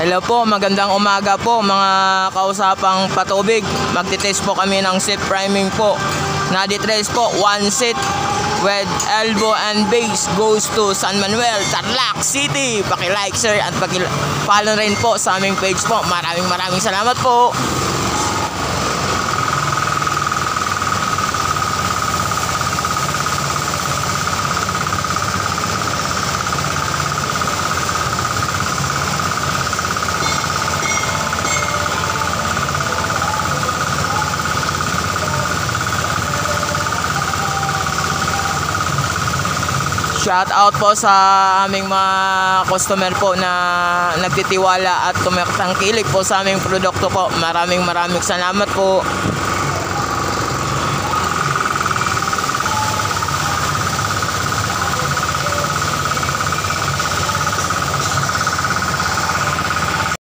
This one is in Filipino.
Hello po, magandang umaga po mga kausapang patubig. Magtitest po kami ng seat priming po. Naditrace po, 1 seat with elbow and base goes to San Manuel, Tarlac City. Paki-like, share at paki-follow rin po sa aming page po. Maraming salamat po. Shout out po sa aming mga customer po na nagtitiwala at tumatangkilik po sa aming produkto po. Maraming salamat po.